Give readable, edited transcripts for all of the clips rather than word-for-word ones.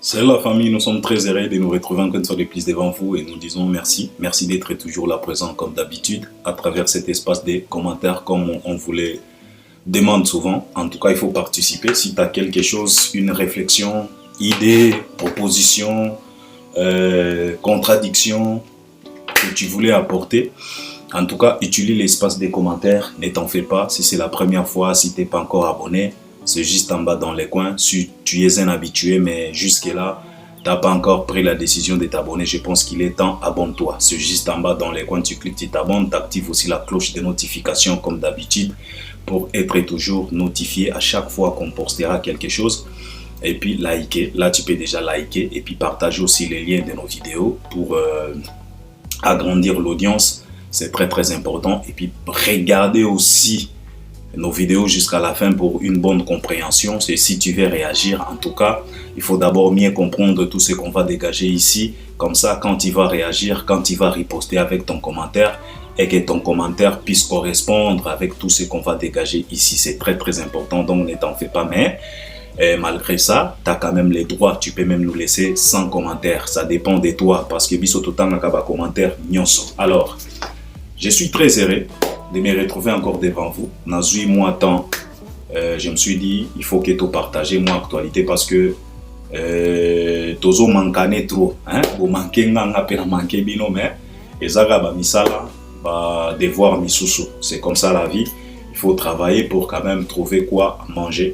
Salut la famille, nous sommes très heureux de nous retrouver encore une fois de plus devant vous et nous disons merci. Merci d'être toujours là présent comme d'habitude à travers cet espace des commentaires comme on vous les demande souvent. En tout cas, il faut participer. Si tu as quelque chose, une réflexion, idée, proposition, contradiction que tu voulais apporter, en tout cas, utilise l'espace des commentaires. Ne t'en fais pas. Si c'est la première fois, si tu n'es pas encore abonné, c'est juste en bas dans les coins. Si tu es un habitué, mais jusque-là, tu n'as pas encore pris la décision de t'abonner, je pense qu'il est temps, abonne-toi. C'est juste en bas dans les coins, tu cliques, tu t'abonnes, tu actives aussi la cloche de notification comme d'habitude pour être toujours notifié à chaque fois qu'on postera quelque chose. Et puis liker, là tu peux déjà liker et puis partager aussi les liens de nos vidéos pour agrandir l'audience. C'est très très important. Et puis regardez aussi nos vidéos jusqu'à la fin pour une bonne compréhension. C'est si tu veux réagir, en tout cas, il faut d'abord mieux comprendre tout ce qu'on va dégager ici. Comme ça, quand tu vas réagir, quand tu vas riposter avec ton commentaire et que ton commentaire puisse correspondre avec tout ce qu'on va dégager ici. C'est très très important, donc ne t'en fais pas. Mais malgré ça, tu as quand même les droits. Tu peux même nous laisser sans commentaire. Ça dépend de toi parce que biso tout le temps, commentaire nyonso. Alors, je suis très heureux de me retrouver encore devant vous. Dans 8 mois temps, je me suis dit, il faut que tu partages mon actualité parce que tozo mankane trop. Vous manquez nganga pena manqué bino mais ezaga ba misala ba devoir misusu. C'est comme ça la vie. Il faut travailler pour quand même trouver quoi manger.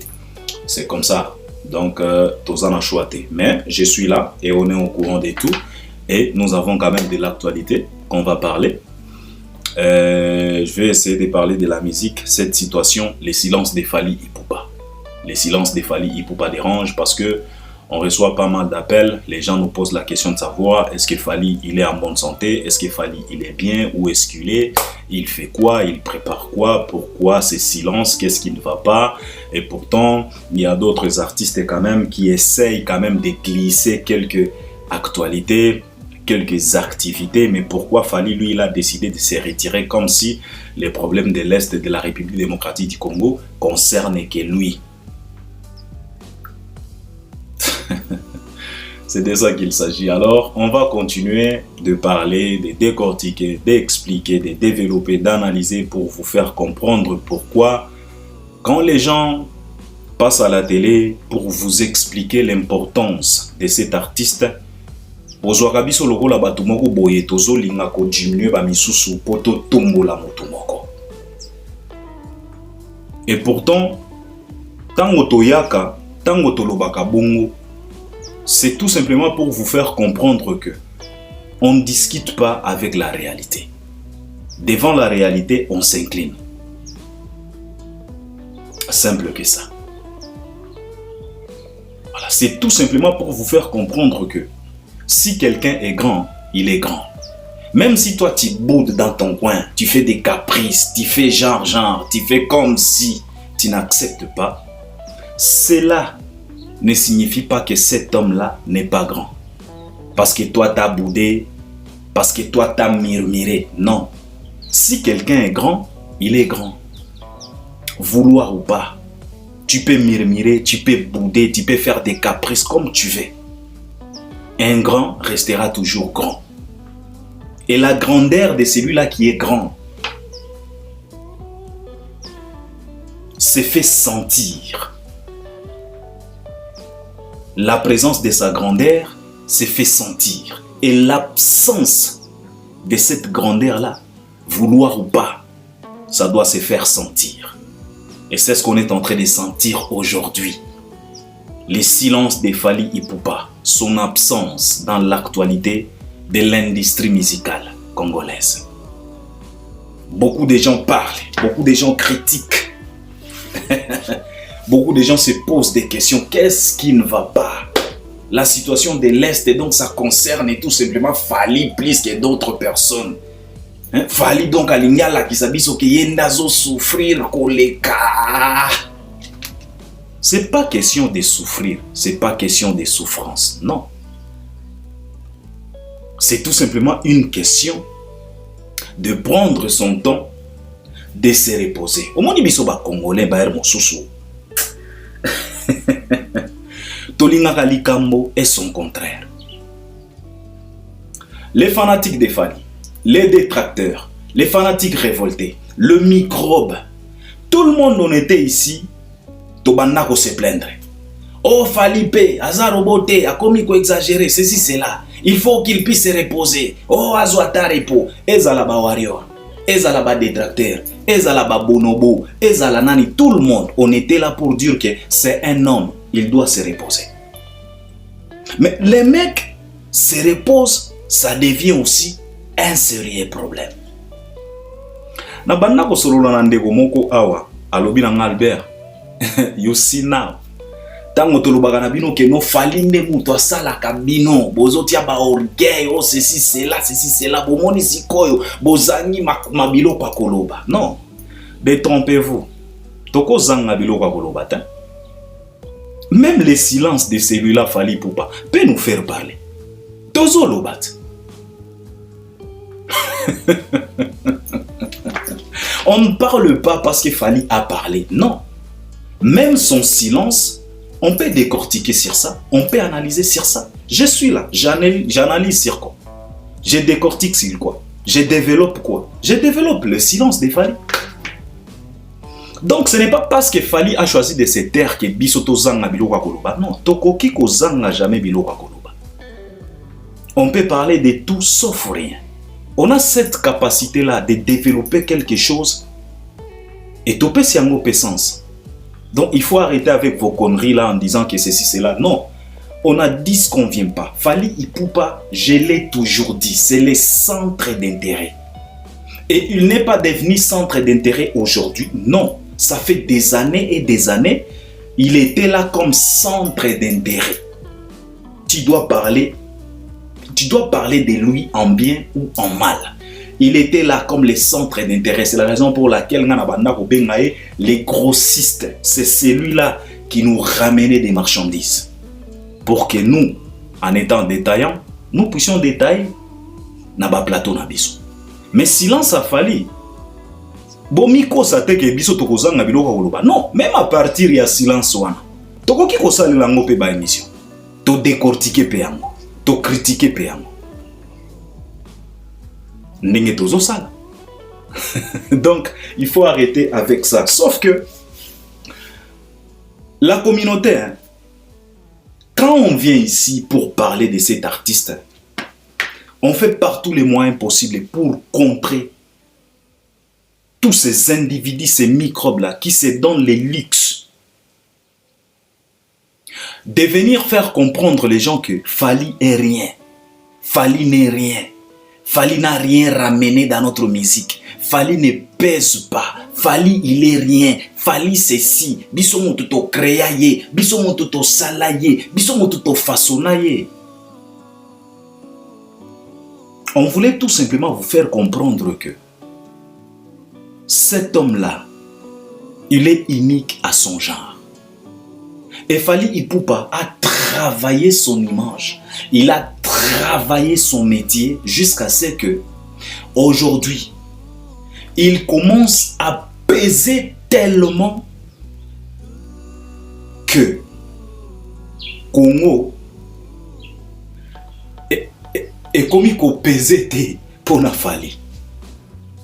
C'est comme ça. Donc tozo na choité. Mais je suis là et on est au courant de tout et nous avons quand même de l'actualité qu'on va parler. Je vais essayer de parler de la musique, cette situation, les silences de Fally Ipupa. Les silences de Fally Ipupa dérangent parce que on reçoit pas mal d'appels. Les gens nous posent la question de savoir est-ce que Fally il est en bonne santé, est-ce que Fally il est bien, où est-ce qu'il est, il fait quoi, il prépare quoi, pourquoi ces silences, qu'est-ce qui ne va pas. Et pourtant, il y a d'autres artistes quand même qui essayent quand même de glisser quelques actualités, quelques activités, mais pourquoi Fally, lui, il a décidé de se retirer comme si les problèmes de l'Est de la République démocratique du Congo concernent que lui. C'est de ça qu'il s'agit. Alors, on va continuer de parler, de décortiquer, d'expliquer, de développer, d'analyser pour vous faire comprendre pourquoi, quand les gens passent à la télé pour vous expliquer l'importance de cet artiste, bozwaka biso lokola bato moko boye tozolinga ko diminuer ba misusu po to tombola moto moko. Et pourtant, tango toyaka, tango tolobaka bongo, c'est tout simplement pour vous faire comprendre que on ne discute pas avec la réalité. Devant la réalité, on s'incline. Simple que ça. Voilà, c'est tout simplement pour vous faire comprendre que si quelqu'un est grand, il est grand. Même si toi tu boudes dans ton coin, tu fais des caprices, tu fais genre, tu fais comme si tu n'acceptes pas, cela ne signifie pas que cet homme-là n'est pas grand. Parce que toi t'as boudé, parce que toi t'as murmuré. Non. Si quelqu'un est grand, il est grand. Vouloir ou pas, tu peux murmurer, tu peux bouder, tu peux faire des caprices comme tu veux. Un grand restera toujours grand. Et la grandeur de celui-là qui est grand se fait sentir. La présence de sa grandeur se fait sentir. Et l'absence de cette grandeur-là, vouloir ou pas, ça doit se faire sentir. Et c'est ce qu'on est en train de sentir aujourd'hui. Les silences de Fally Ipupa, son absence dans l'actualité de l'industrie musicale congolaise. Beaucoup de gens parlent, beaucoup de gens critiquent. Beaucoup de gens se posent des questions. Qu'est-ce qui ne va pas? La situation de l'Est, et donc ça concerne tout simplement Fally plus que d'autres personnes. Fally donc à l'Ignala qui s'habille au Kiyendazo souffrir koleka. C'est pas question de souffrir, c'est pas question de souffrance, non. C'est tout simplement une question de prendre son temps, de se reposer. Au moins, biso ba Congolais ba mosusu. Tolingaka likambo et son contraire. Les fanatiques des Fally, les détracteurs, les fanatiques révoltés, le microbe, tout le monde en était ici, Tobanda se plaindre. Oh Fally Azarobote, a commis quoi exagérer, ceci, cela. Il faut qu'il puisse se reposer. Oh Azoata repos, Ezalaba warrior, Ezalaba détracteur, Ezalaba bonobo, Ezalanani, tout le monde, on était là pour dire que c'est un homme, il doit se reposer. Mais les mecs se reposent, ça devient aussi un sérieux problème. Na banda ko solola na ndeko moko awa, alobi na Albert. You see now. Tango tolobaka na bino ke no Fally nde mutu asalaka bino, bozotia ba orgueil, oh ceci cela, bomoni sikoyo, bozangi mabiloko akoloba. Non. Détrompez-vous. Toko zanga biloko akoloba ta. Même le silence de celui-là Fally Ipupa peut nous faire parler. Tozo lobat. On ne parle pas parce que Fally a parlé. Non. Même son silence, on peut décortiquer sur ça. On peut analyser sur ça. Je suis là. J'analyse sur quoi? Je décortique sur quoi? Je développe quoi? Je développe le silence de Fally. Donc ce n'est pas parce que Fally a choisi de se taire que bisoto zanga biloko koloba. Non. Tokoki ko zanga jamais biloko koloba. On peut parler de tout sauf rien. On a cette capacité-là de développer quelque chose et topé si en sens. Donc il faut arrêter avec vos conneries là en disant que ceci, cela. Non, on a dit ce qu'on ne vient pas. Fally Ipupa, je l'ai toujours dit, c'est le centre d'intérêt. Et il n'est pas devenu centre d'intérêt aujourd'hui. Non, ça fait des années et des années, il était là comme centre d'intérêt. Tu dois parler de lui en bien ou en mal. Il était là comme les centres d'intérêt. C'est la raison pour laquelle les grossistes, c'est celui-là qui nous ramenait des marchandises. Pour que nous, en étant détaillants, nous puissions détailler na ba plateau na biso. Mais silence a Fally. Bomiko sate ke biso tokozanga biloko koloba. Non, même à partir ya silence wana. Tokoki ko salela ngo pe ba émission. To décortiquer pe yango. To critiquer pe yango. Donc, il faut arrêter avec ça. Sauf que la communauté, hein, quand on vient ici pour parler de cet artiste, on fait par tous les moyens possibles pour contrer tous ces individus, ces microbes-là, qui se donnent les luxes de venir faire comprendre les gens que Fally est rien. Fally n'est rien. Fally n'a rien ramené dans notre musique. Fally ne pèse pas. Fally, il est rien. Fally, c'est si. Biso mo tuto créaye. Biso mo tuto salaye. Biso mo tuto façonnaye. On voulait tout simplement vous faire comprendre que cet homme-là, il est unique à son genre. Et Fally Ipupa a travaillé son image. Il a travaillé son métier jusqu'à ce que aujourd'hui, il commence à peser tellement que Congo est comme il pesait pour la Fally.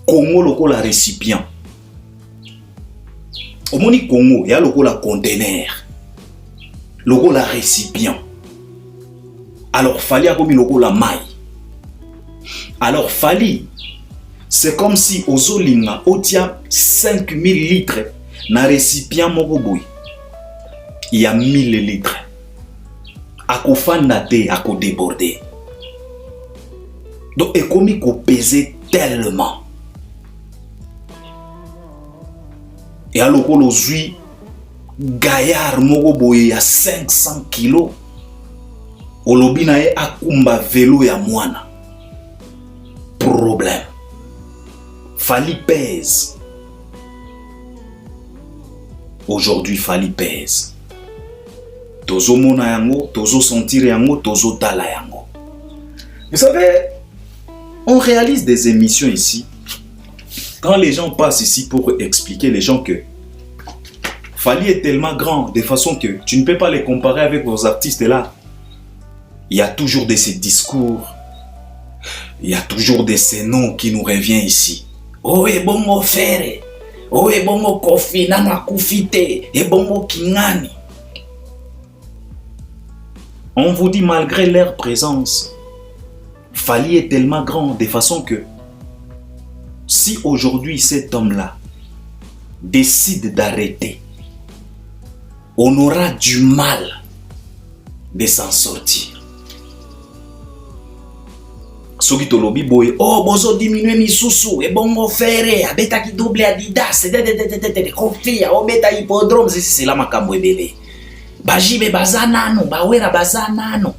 Congo le récipient. Au moni Congo, il y a le conteneur. Le récipient. Alors Fally a commis la maille. Alors Fally, c'est comme si Ozolinga otia 5000 litres na récipient mogoboy. Il y a 1000 litres. Ako fandate, ako déborder. Donc et comme il pesait tellement. Et alors qu'on ozui gaillard mogoboy à 500 kilos. Olobina e akumba vélo ya mwana. Problème. Fally pèse. Aujourd'hui, Fally pèse. Tozo mona yango, tozo sentir yango, tozo tala yango. Vous savez, on réalise des émissions ici. Quand les gens passent ici pour expliquer les gens que Fally est tellement grand de façon que tu ne peux pas les comparer avec vos artistes là. Il y a toujours de ces discours, il y a toujours de ces noms qui nous reviennent ici. Oh, et bongo Fere, oh, et bongo Kofi, nana Kufite, et bongo Kingani. On vous dit malgré leur présence, Fally est tellement grand de façon que si aujourd'hui cet homme-là décide d'arrêter, on aura du mal de s'en sortir. Soki tolobi boye, oh bozo diminuer misusu, e bongo Fere, abeta ki double Adidas, Kofi, obeta hippodrome, c'est là makambo ebele. Bajibe bazanano, bawera bazanano.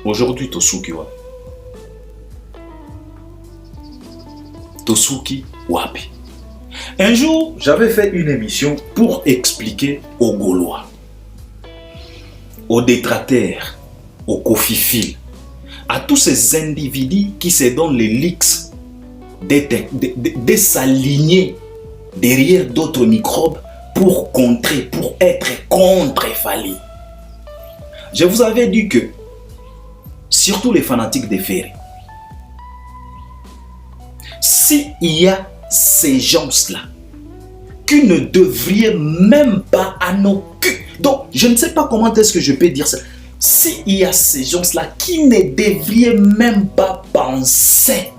Aujourd'hui, Tosuki wa. Tosuki wapi. Un jour, j'avais fait une émission pour expliquer aux Gaulois, aux détracteurs, aux cofiphiles, à tous ces individus qui se donnent les leaks de s'aligner derrière d'autres microbes pour contrer, pour être contre Fally. Je vous avais dit que, surtout les fanatiques de Ferré, s'il y a ces gens-là qui ne devraient même pas à nos culs, donc je ne sais pas comment est-ce que je peux dire ça, s'il y a ces gens-là qui ne devraient même pas penser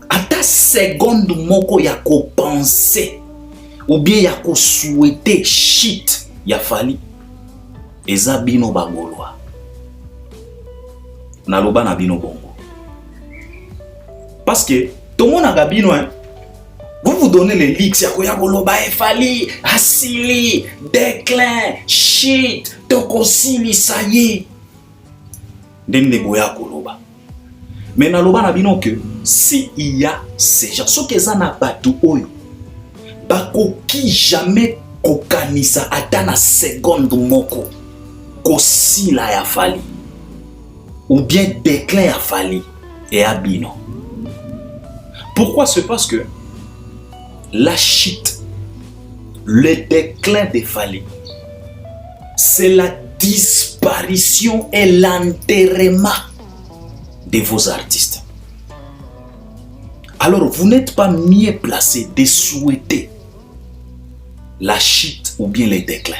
à ta seconde moko ya ko penser ou bien ya ko souhaiter shit ya Fally, eza bino bagolwa na loba na bino bongo. Parce que tout le monde a gabino, hein. Vous donnez les leaks, ya goloba e Fally, asili, déclin, shit, tokosili, ça y est. Dende goya goloba. Mais na loba na bino que si il y a ces gens, ceux qui sont na batu oyo, bakoki jamais kokanisa ata na seconde moko kosila ya Fally ou bien déclin ya Fally et abino. Pourquoi? C'est parce que la chute, le déclin de Fally, c'est la disparition et l'enterrement de vos artistes. Alors, vous n'êtes pas mieux placé de souhaiter la chute ou bien le déclin.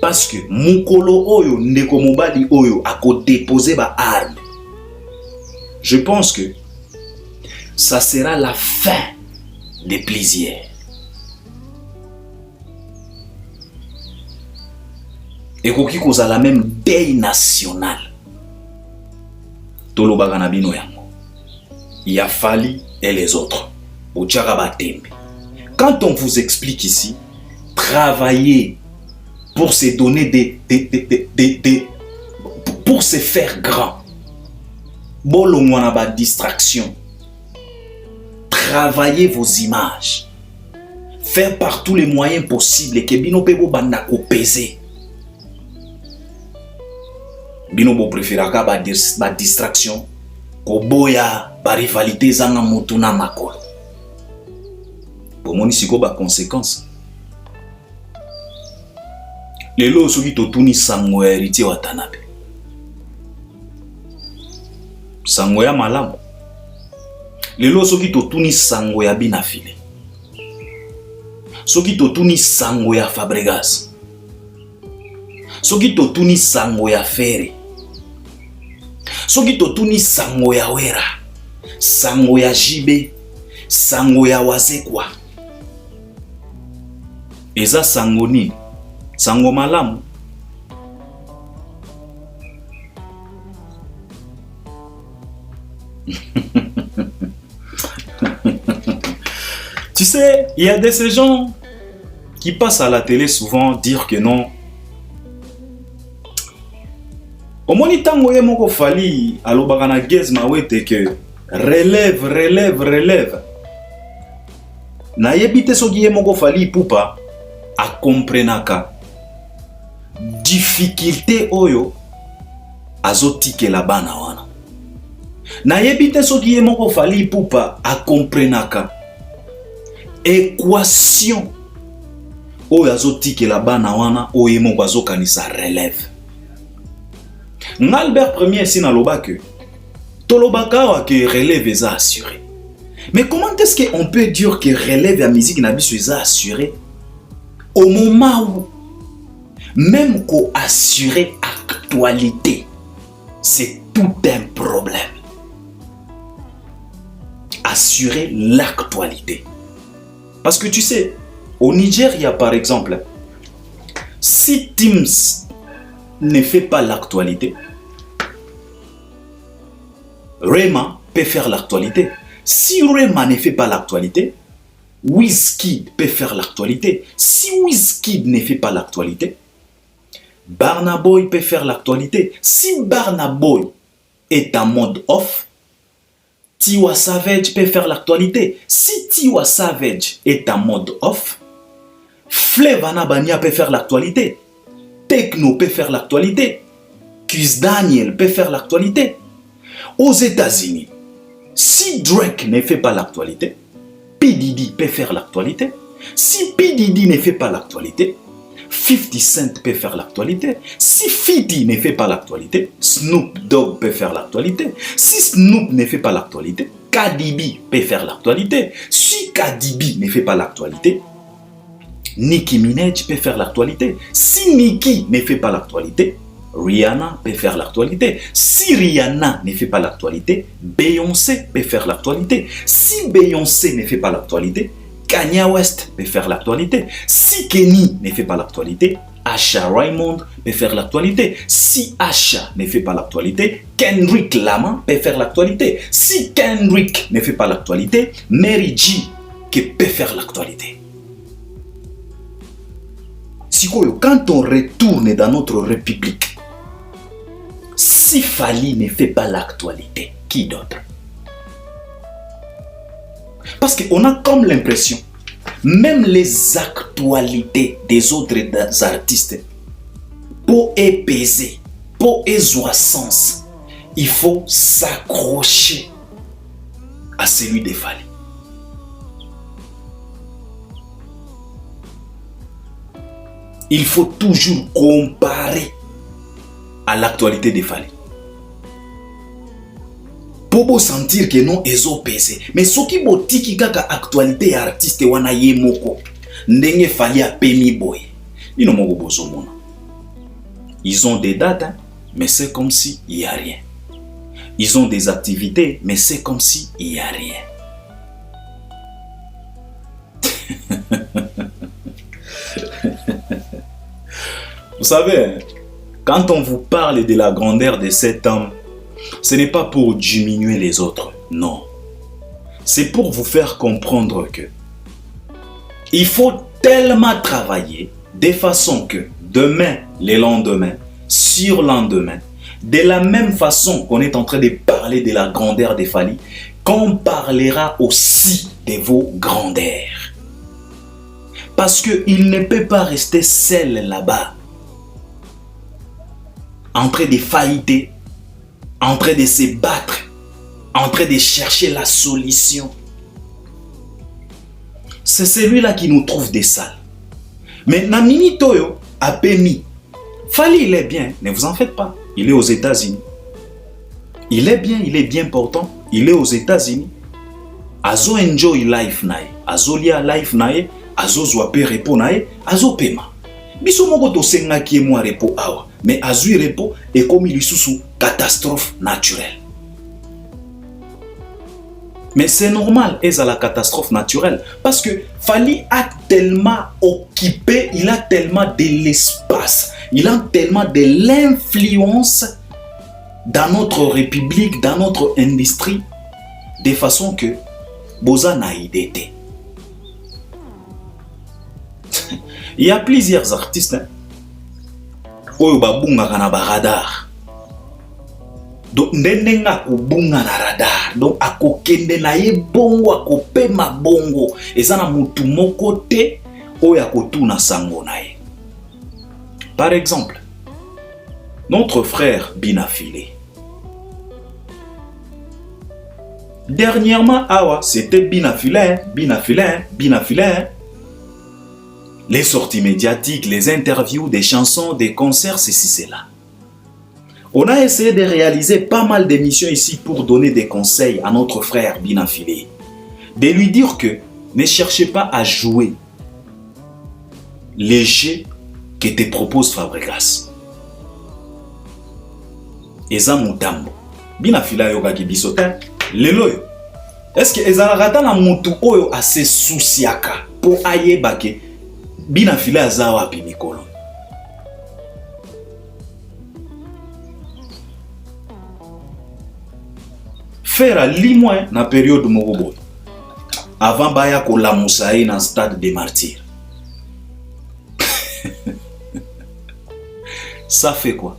Parce que Mukolo Oyo, Ndeko Mobali Oyo, a déposé ba arme. Je pense que ça sera la fin des plaisirs. Et koki kozala même deuil national. Tolobaga na bino yango. Il y a Fally et les autres. Quand on vous explique ici, travailler pour se donner pour se faire grand. Bolo mwana ba distraction. Travaillez vos images. Faire par tous les moyens possibles que bino pebo banda ko peser. Bino bo préféraka ba distraction ko boya ba rivalité zanga mutuna makolo. Pour moni siko ba conséquence. Lelo soki totuni sango ya héritier Watanabe. Sango ya malamu. Lelo soki totuni sango ya Binafile. Soki totuni sango ya Fabregas. Soki totuni sango ya Ferré. Soki totuni sango ya Wera. Sango ya Jibe. Sango ya Wazekwa. Eza sango ni sango malamu. Tu sais, il y a de ces gens qui passent à la télé souvent dire que non. Au moni tango ye moko Fally alobaka na gez mawete que relève, relève, relève. Na yebite soki ye moko Fally pupa a comprenaka difficulté oyo azotike la bana wana. nayebi te soki ye moko Fally Ipupa akomprenaka équation oyo azotikela bana wana oyo ye moko azokanisa relève. Albert Premier si naloba que tolobaka awa que relève eza assuré. Mais comment est-ce qu'on peut dire que relève la musique na biso eza assuré au moment où même qu'on assurer actualité, c'est tout un problème. Assurer l'actualité. Parce que tu sais, au Nigeria par exemple, si Teams ne fait pas l'actualité, Rema peut faire l'actualité. Si Rema ne fait pas l'actualité, Wizkid peut faire l'actualité. Si Wizkid ne fait pas l'actualité, Burna Boy peut faire l'actualité. Si Burna Boy est en mode off, Tiwa Savage peut faire l'actualité. Si Tiwa Savage est en mode off, Flavour Bania peut faire l'actualité. Tekno peut faire l'actualité. Chris Daniel peut faire l'actualité. Aux États-Unis, si Drake ne fait pas l'actualité, P. Diddy peut faire l'actualité. Si P. Diddy ne fait pas l'actualité, 50 Cent peut faire l'actualité. Si 50 ne fait pas l'actualité, Snoop Dogg peut faire l'actualité. Si Snoop ne fait pas l'actualité, Cardi B peut faire l'actualité. Si Cardi B ne fait pas l'actualité, Nicki Minaj peut faire l'actualité. Si Nicki ne fait pas l'actualité, Rihanna peut faire l'actualité. Si Rihanna ne fait pas l'actualité, Beyoncé peut faire l'actualité. Si Beyoncé ne fait pas l'actualité, Kanye West peut faire l'actualité. Si Kenny ne fait pas l'actualité, Asha Raymond peut faire l'actualité. Si Asha ne fait pas l'actualité, Kendrick Lamar peut faire l'actualité. Si Kendrick ne fait pas l'actualité, Mary J peut faire l'actualité. Quand on retourne dans notre république, si Fally ne fait pas l'actualité, qui d'autre? Parce qu'on a comme l'impression, même les actualités des autres artistes, pour épaiser, pour avoir sens, il faut s'accrocher à celui de Fally. Il faut toujours comparer à l'actualité de Fally. Pour sentir que non ezo pesé. Mais ce qui botiki kaka actualité artiste wana ye moko. Ndenge Fally a pemi boy. Ils n'ont pas besoin de. Ils ont des dates, hein, mais c'est comme si il n'y a rien. Ils ont des activités, mais c'est comme si il n'y a rien. Vous savez, quand on vous parle de la grandeur de cet homme, ce n'est pas pour diminuer les autres, non. C'est pour vous faire comprendre que il faut tellement travailler de façon que demain, le lendemain, sur lendemain, de la même façon qu'on est en train de parler de la grandeur de Fally, qu'on parlera aussi de vos grandeurs. Parce qu'il ne peut pas rester seul là-bas, en train de failliter, en train de se battre, en train de chercher la solution. C'est celui-là qui nous trouve des salles. Mais Namini Toyo a permis. Fally, il est bien, ne vous en faites pas. Il est aux États-Unis. Il est bien portant. Il est aux États-Unis. Azo enjoy life nae. Azo lia life nae. Azo zwape repo nae. Azo pema. Biso moko to senga ki moi repo awa. Mais azui repo est comme il sous catastrophe naturelle. Mais c'est normal, et à la catastrophe naturelle. Parce que Fally a tellement occupé, il a tellement de l'espace, il a tellement de l'influence dans notre république, dans notre industrie, de façon que Boza n'a idée. Il y a plusieurs artistes, hein, oyo babunga kana ba radar. Donc ndenga kubunga na radar. Donc akokende na ye bongo akopema bongo. Eza na mutu moko te oyo akotuna sango na ye. Par exemple, notre frère Binafile. Dernièrement, c'était binafilin. Les sorties médiatiques, les interviews, des chansons, des concerts, ceci, cela. On a essayé de réaliser pas mal d'émissions ici pour donner des conseils à notre frère binafilé. De lui dire que ne cherchez pas à jouer les jeux que te propose Fabregas. Eza mutambo. Binafila yoga kibisote. Lelo yo. Est-ce que ezala rata na mutu oyo ase souciaka pour ayeba ke binafila aza wapi mikolo? Faire limouin na période moko avant baya ko la musaï na stade des martyrs. Ça fait quoi?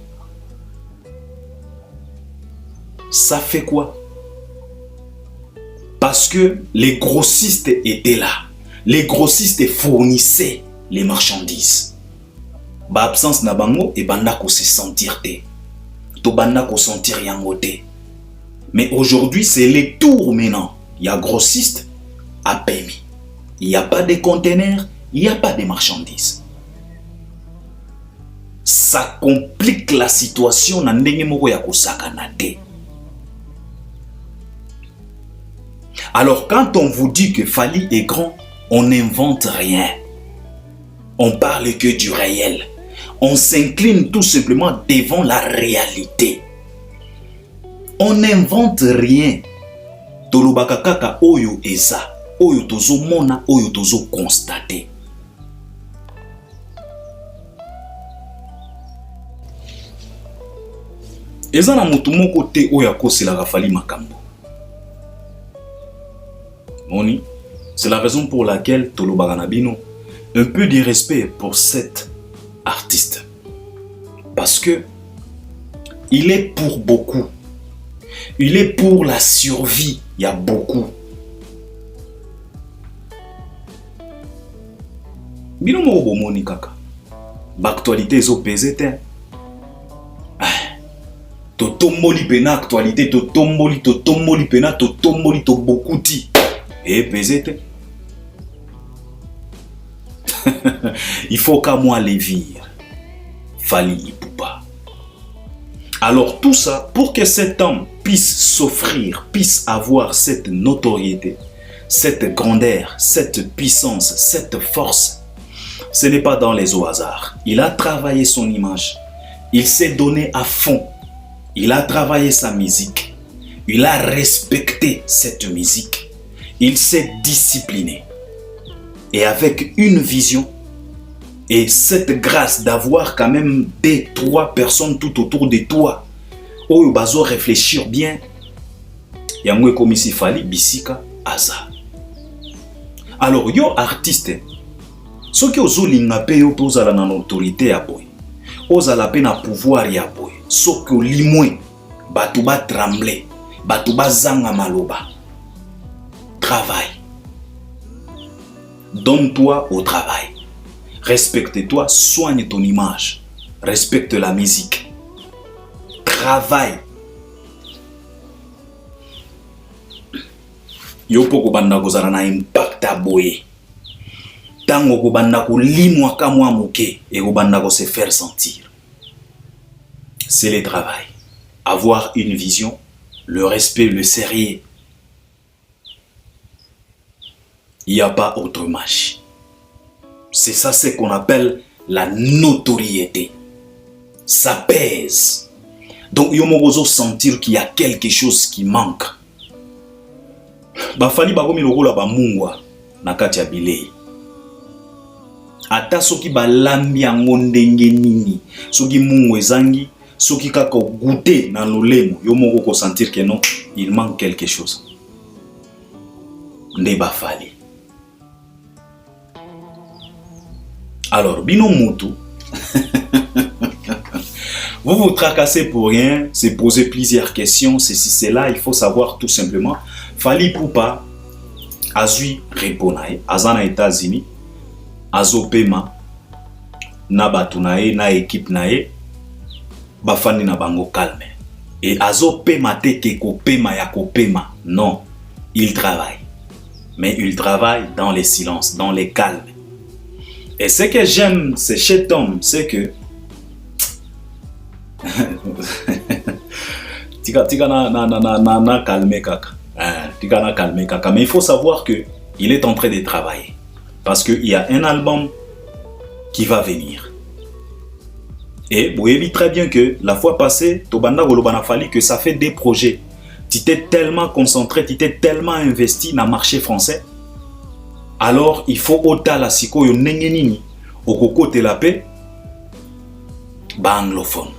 Ça fait quoi? Parce que les grossistes étaient là. Les grossistes fournissaient les marchandises. Ba absence na bango et banda ko se sentir te. To banda ko sentir yangote. Mais aujourd'hui, c'est les tours maintenant. Il y a grossiste à PMI. Il n'y a pas de conteneurs, il n'y a pas de marchandises. Ça complique la situation na ndenge moko ya kosakana te. Alors quand on vous dit que Fally est grand, on n'invente rien. On parle que du réel. On s'incline tout simplement devant la réalité. On n'invente rien. Tolobaka kaka oyo eza, oyo tozo mona, oyo tozo constater. Eza na mutu moko te oyo akosela Fally makambo. Moni, c'est la raison pour laquelle tolobaka na bino un peu de respect pour cet artiste. Parce que il est pour beaucoup. Il est pour la survie. Il y a beaucoup. Bino mo bomoni kaka. L'actualité est opposée. To tomboli pena actualité, to tomboli pena, to tomboli to beaucoup ti. Et pesete. Il faut qu'à moi les vire. Fally Ipupa. Alors tout ça, pour que cet homme puisse s'offrir, puisse avoir cette notoriété, cette grandeur, cette puissance, cette force, ce n'est pas dans les au hasard. Il a travaillé son image. Il s'est donné à fond. Il a travaillé sa musique. Il a respecté cette musique. Il s'est discipliné. Et avec une vision et cette grâce d'avoir quand même 2-3 personnes tout autour de toi, où il faut réfléchir bien, il y a un comme ici Fally Bisika Aza. Alors, yo artiste, ce qui est olinga pe yo tozala na autorité ya boy, ozala pe na pouvoir ya boy, ce que limoué, batu ba trembler, batu ba zanga maloba. Travail. Donne-toi au travail. Respecte-toi, soigne ton image. Respecte la musique. Travail. Yo poko banda kozala na impact aboye. Tango ko banda ko limwa kamwa moke et ko banda ko se faire sentir. C'est le travail. Avoir une vision, le respect, le sérieux. Il n'y a pas autre match. C'est ça ce qu'on appelle la notoriété. Ça pèse. Donc, il faut sentir qu'il y a quelque chose qui manque. Fally bakomi lokola ba mungwa na kati ya bilei. Ata soki balambi yango ndenge nini, soki mungu ezangi, soki kaka goûter na lolemo, yo moko ko sentir que non, il manque quelque chose. Nde ba Fally. Alors, bino mutu, vous vous tracassez pour rien, c'est poser plusieurs questions, ceci, cela, il faut savoir tout simplement. Fally Ipupa, azui reponae, azana États-Unis, azopema, na batunae, na équipe nae, bafani na bango calme. Et azopema te ke kopema ya kopema, non. il travaille. Mais il travaille dans les silences, dans les calmes. Et ce que j'aime chez cet homme, c'est que tika na calmer kaka. Tika na calmer kaka. Mais il faut savoir que il est en train de travailler. Parce qu'il y a un album qui va venir. Et vous savez très bien que la fois passée, Tobanda Golobana Fali, que ça fait des projets. Tu t'es tellement concentré, tu t'es tellement investi dans le marché français. Alors, il faut autant la siko yo nengenini au coco te la paix anglophone.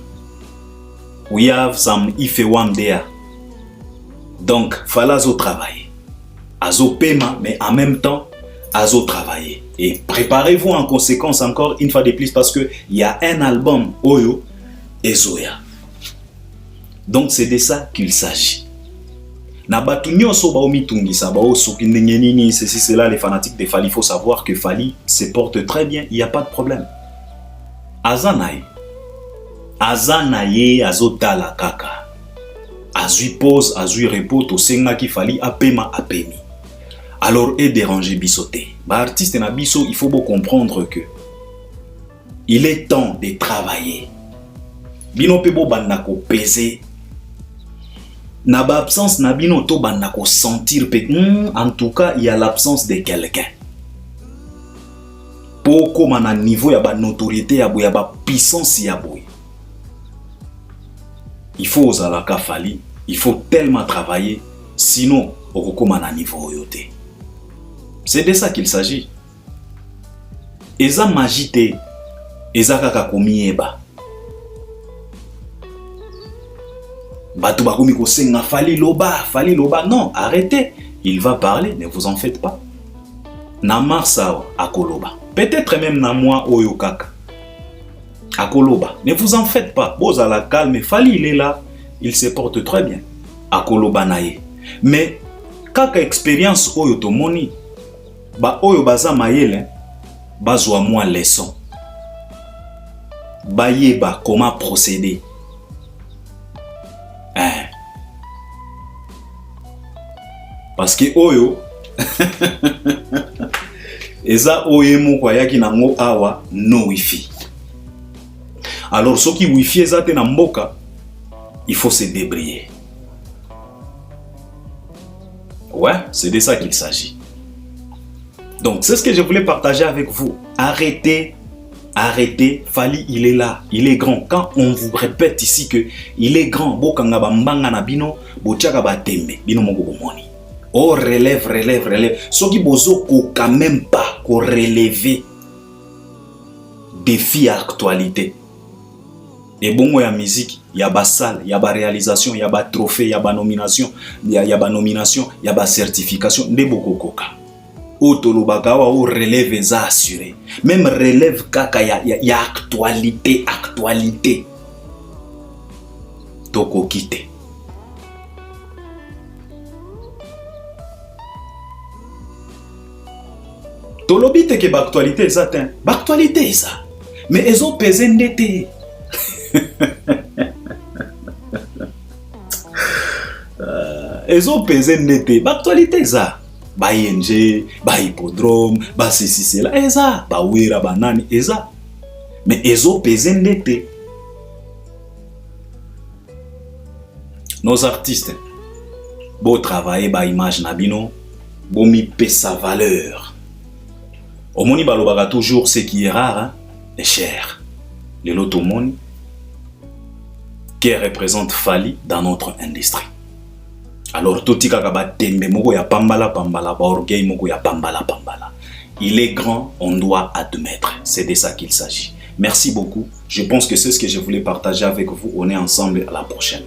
We have some if one there. Donc, fallait azo travailler. Azo paiement, mais en même temps, azo travailler. Et préparez-vous en conséquence encore une fois de plus parce qu'il y a un album Oyo et Zoya. Donc, c'est de ça qu'il s'agit. Ceci, cela, les fanatiques de Fali, il faut savoir que Fali se porte très bien, il n'y a pas de problème. Azanaye, azotala kaka. Azui pose, azui repos, to senga ki Fali, apema apemi. Alors, et déranger bisoté. Bah, artiste na biso, il faut bien comprendre que il est temps de travailler. Bino pebo bandako peser. Na ba absence na bino to bandako sentir pe en tout cas il y a l'absence de quelqu'un. Pour comme na niveau ya ba notoriété ya ba puissance ya boy. Il faut ozalaka Fali, il faut tellement travailler sinon okoma na niveau yote. C'est de ça qu'il s'agit. Eza magité, eza kaka komieba. Batou bakoumi ko senga Fali loba, non, arrêtez. Il va parler, ne vous en faites pas. Na marsa akoloba. Peut-être même na moi oyo kaka. Akoloba, ne vous en faites pas. Boza la calme, Fali il est là, il se porte très bien. Akoloba naye. Mais kaka expérience oyo to moni. Ba oyo baza mayele, bazwa moi leçon. Bayeba comment procéder. Parce que oyo eza oyemo kwa yaki nango awa no wifi. Alors ceux qui wifi eza te na mboka, il faut se débrouiller. Ouais, c'est de ça qu'il s'agit. Donc c'est ce que je voulais partager avec vous. Arrêtez. Fali il est là, il est grand. Quand on vous répète ici que il est grand, bokanga bambanga na bino, bochaka batembe, bino moko bomoni. Oh relève. Ce qui bozo quand même pas qu'on relever défi à actualité. Et bon ya musique, il y a ba salle, il y a ba réalisation, il y a ba trophée, il y a ba nomination, il y a ba nomination, il y a ba certification, de boko koka. Otolobagawa ou relève est assuré. Même relève kaka y a actualité. Toko kite. Tolobite ke actualité ça ten. Actualité ça. Mais ils ont pesé ndete. Ils ont pesé ndete. Actualité ça. Ba ING, ba hippodrome, ba ceci cela, eza, ba wera banani, eza. Mais ezo pesendete. Nos artistes, beau travailler ba image nabino, beau mi pe sa valeur. Au moni balobaka toujours ce qui est rare, hein, est cher. Le lotomoni qui représente Fali dans notre industrie. Alors, tout tembe moko ya pambala, ba orgueil moko ya pambala. Il est grand, on doit admettre. C'est de ça qu'il s'agit. Merci beaucoup. Je pense que c'est ce que je voulais partager avec vous. On est ensemble à la prochaine.